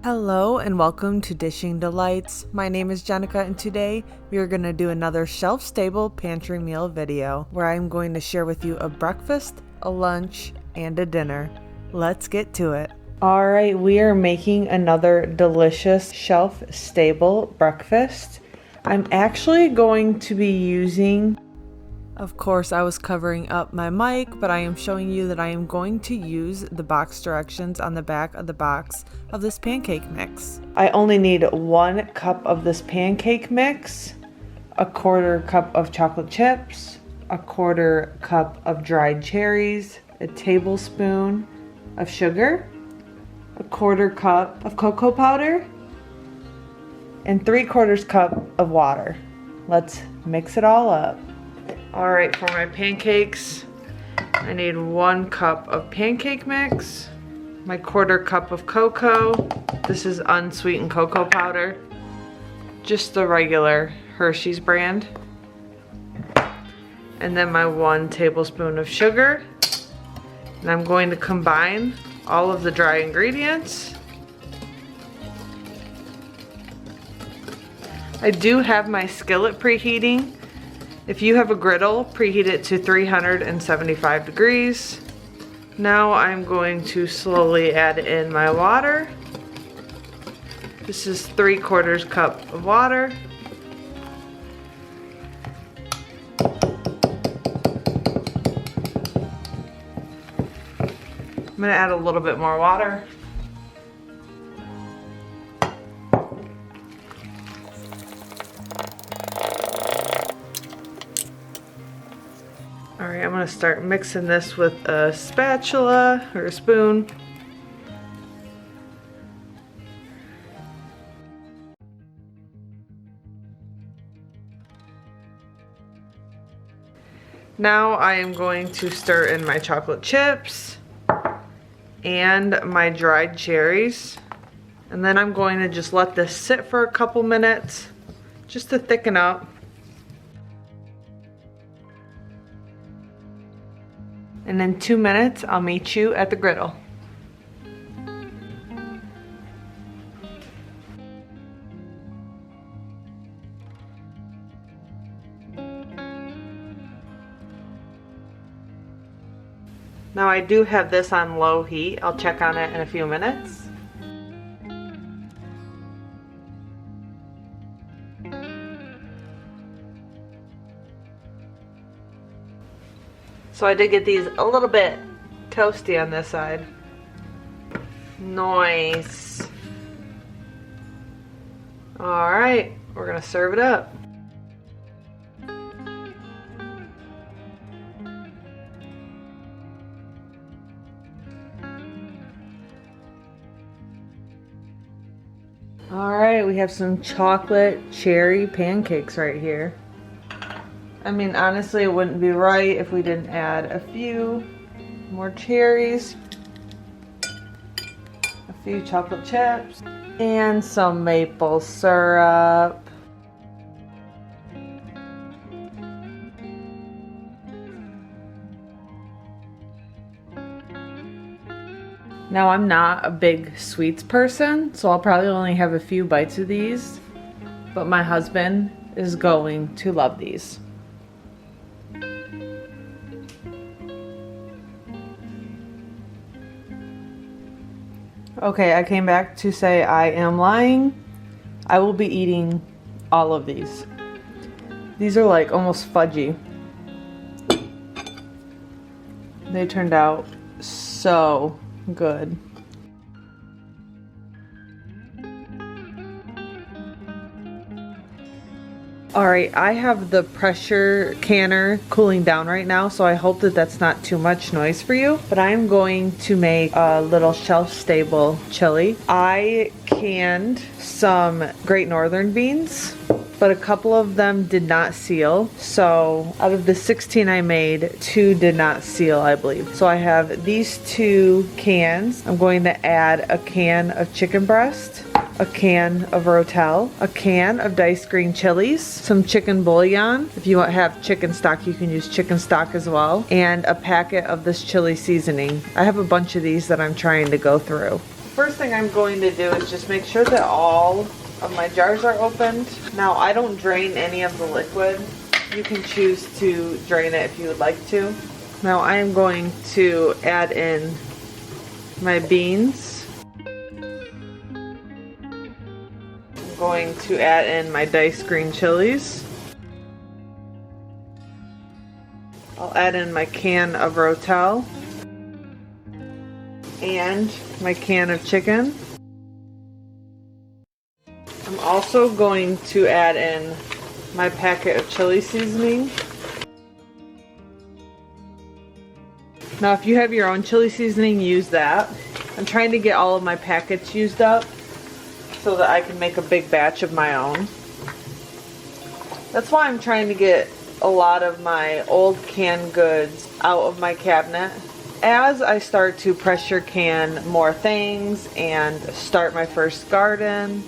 Hello and welcome to Dishing Delights. My name is Jenica and today we are going to do another shelf-stable pantry meal video where I'm going to share with you a breakfast, a lunch, and a dinner. Let's get to it. Alright, we are making another delicious shelf-stable breakfast. I'm actually going to be using... Of course, I was covering up my mic, but I am showing you that I am going to use the box directions on the back of the box of this pancake mix. I only need 1 cup of this pancake mix, a 1/4 cup of chocolate chips, a 1/4 cup of dried cherries, a tablespoon of sugar, a 1/4 cup of cocoa powder, and 3/4 cup of water. Let's mix it all up. Alright, for my pancakes, I need 1 cup of pancake mix, my 1/4 cup of cocoa. This is unsweetened cocoa powder, just the regular Hershey's brand. And then my 1 tablespoon of sugar. And I'm going to combine all of the dry ingredients. I do have my skillet preheating. If you have a griddle, preheat it to 375 degrees. Now I'm going to slowly add in my water. This is 3/4 cup of water. I'm gonna add a little bit more water. Alright, I'm going to start mixing this with a spatula or a spoon. Now I am going to stir in my chocolate chips and my dried cherries. And then I'm going to just let this sit for a couple minutes just to thicken up. And in 2 minutes, I'll meet you at the griddle. Now I do have this on low heat. I'll check on it in a few minutes. So I did get these a little bit toasty on this side. Nice. Alright, we're gonna serve it up. Alright, we have some chocolate cherry pancakes right here. I mean, honestly, it wouldn't be right if we didn't add a few more cherries, a few chocolate chips, and some maple syrup. Now, I'm not a big sweets person, so I'll probably only have a few bites of these, but my husband is going to love these. Okay, I came back to say I am lying. I will be eating all of these. These are like almost fudgy. They turned out so good. Alright, I have the pressure canner cooling down right now, so I hope that that's not too much noise for you. But I'm going to make a little shelf-stable chili. I canned some Great Northern beans, but a couple of them did not seal. So out of the 16 I made, 2 did not seal, I believe. So I have these 2 cans. I'm going to add a can of chicken breast, a can of rotel, a can of diced green chilies, some chicken bouillon. If you have chicken stock, you can use chicken stock as well, and a packet of this chili seasoning. I have a bunch of these that I'm trying to go through. First thing I'm going to do is just make sure that all of my jars are opened. Now I don't drain any of the liquid. You can choose to drain it if you would like to. Now I am going to add in my beans. I'm going to add in my diced green chilies. I'll add in my can of rotel and my can of chicken. I'm also going to add in my packet of chili seasoning. Now if you have your own chili seasoning, use that. I'm trying to get all of my packets used up so that I can make a big batch of my own. That's why I'm trying to get a lot of my old canned goods out of my cabinet. As I start to pressure can more things and start my first garden,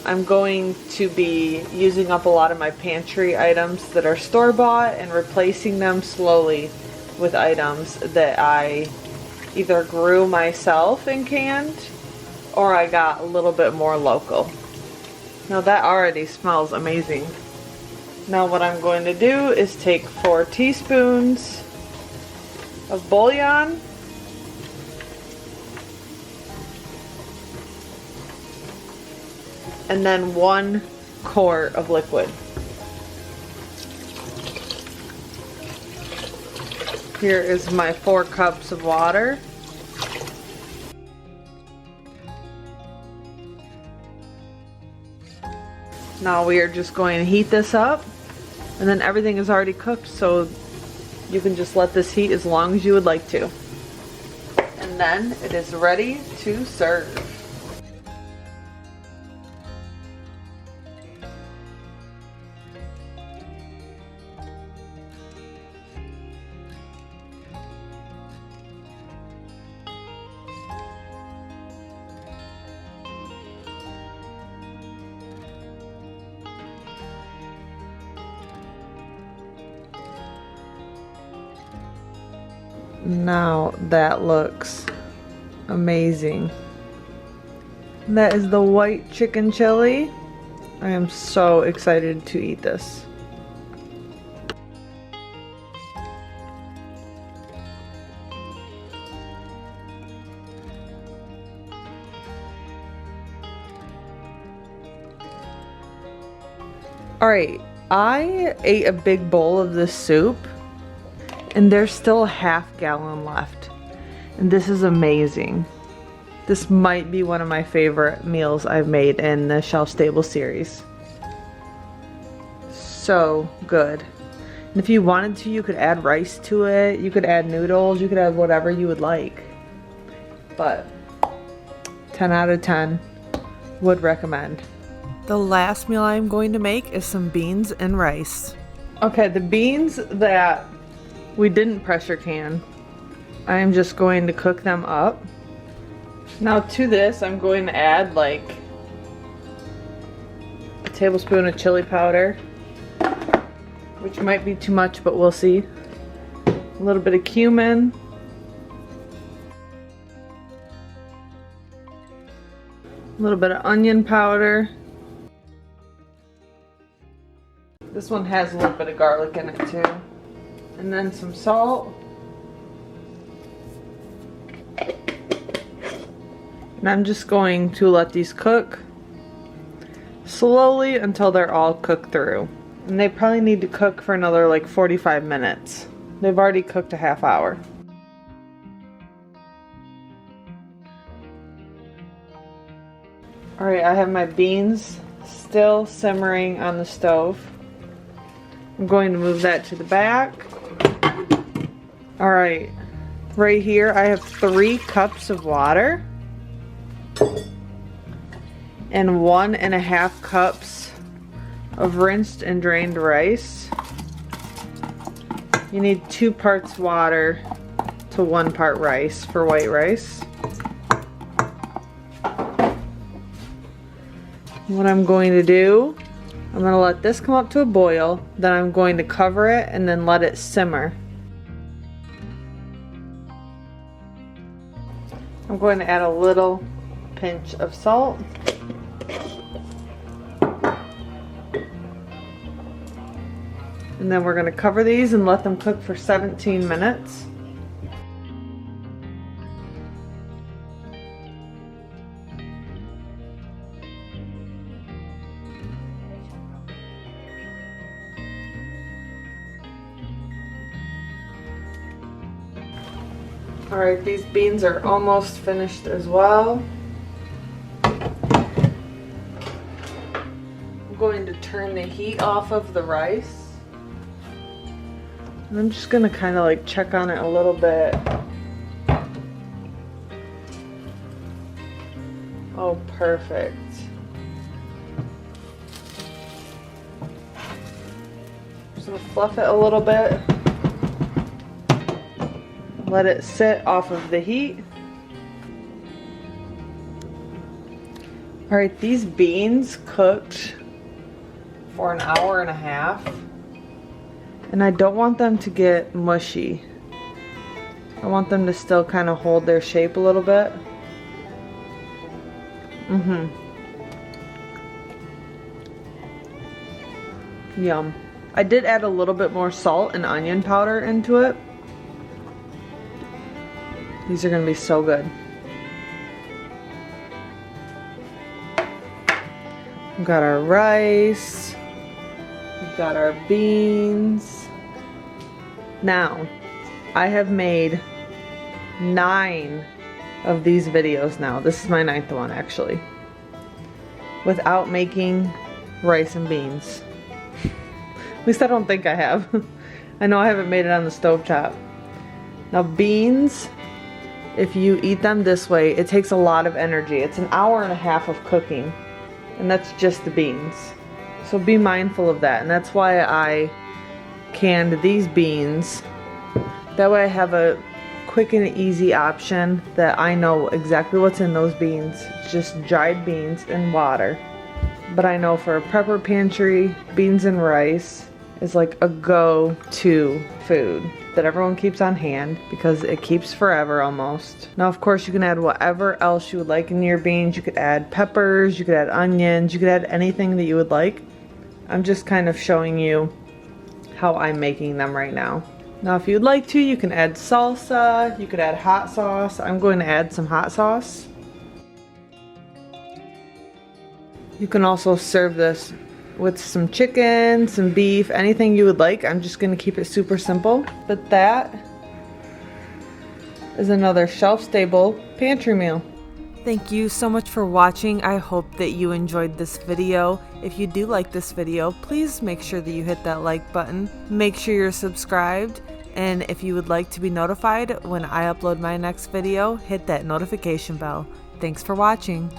I'm going to be using up a lot of my pantry items that are store-bought and replacing them slowly with items that I either grew myself and canned or I got a little bit more local. Now that already smells amazing. Now what I'm going to do is take 4 teaspoons of bouillon, and then 1 quart of liquid. Here is my 4 cups of water. Now we are just going to heat this up, and then everything is already cooked, so you can just let this heat as long as you would like to. And then it is ready to serve. Now that looks amazing. That is the white chicken chili. I am so excited to eat this. Alright, I ate a big bowl of this soup and there's still a half gallon left. And this is amazing. This might be one of my favorite meals I've made in the Shelf Stable series. So good. And if you wanted to, you could add rice to it, you could add noodles, you could add whatever you would like. But 10 out of 10, would recommend. The last meal I'm going to make is some beans and rice. Okay, the beans that we didn't pressure can, I am just going to cook them up. Now to this, I'm going to add like a tablespoon of chili powder, which might be too much, but we'll see. A little bit of cumin. A little bit of onion powder. This one has a little bit of garlic in it too. And then some salt. And I'm just going to let these cook slowly until they're all cooked through. And they probably need to cook for another like 45 minutes. They've already cooked a half hour. Alright, I have my beans still simmering on the stove. I'm going to move that to the back. Alright, right here I have 3 cups of water and 1.5 cups of rinsed and drained rice. You need 2 parts water to 1 part rice for white rice. What I'm going to do, I'm going to let this come up to a boil, then I'm going to cover it and then let it simmer. I'm going to add a little pinch of salt. And then we're going to cover these and let them cook for 17 minutes. Alright, these beans are almost finished as well. I'm going to turn the heat off of the rice. And I'm just going to kind of like check on it a little bit. Oh, perfect. Just going to fluff it a little bit. Let it sit off of the heat. Alright, these beans cooked for an hour and a half. And I don't want them to get mushy. I want them to still kind of hold their shape a little bit. Yum. I did add a little bit more salt and onion powder into it. These are going to be so good. We've got our rice. We've got our beans. Now, I have made 9 of these videos now. This is my 9th one actually. Without making rice and beans. At least I don't think I have. I know I haven't made it on the stovetop. Now beans, if you eat them this way, it takes a lot of energy. It's an hour and a half of cooking, and that's just the beans. So be mindful of that, and that's why I canned these beans. That way I have a quick and easy option that I know exactly what's in those beans. It's just dried beans and water. But I know for a prepper pantry, beans and rice is like a go-to food that everyone keeps on hand because it keeps forever almost. Now of course you can add whatever else you would like in your beans. You could add peppers, you could add onions, you could add anything that you would like. I'm just kind of showing you how I'm making them right now. Now if you'd like to, you can add salsa, you could add hot sauce. I'm going to add some hot sauce. You can also serve this with some chicken, some beef, anything you would like. I'm just going to keep it super simple. But that is another shelf-stable pantry meal. Thank you so much for watching. I hope that you enjoyed this video. If you do like this video, please make sure that you hit that like button. Make sure you're subscribed. And if you would like to be notified when I upload my next video, hit that notification bell. Thanks for watching.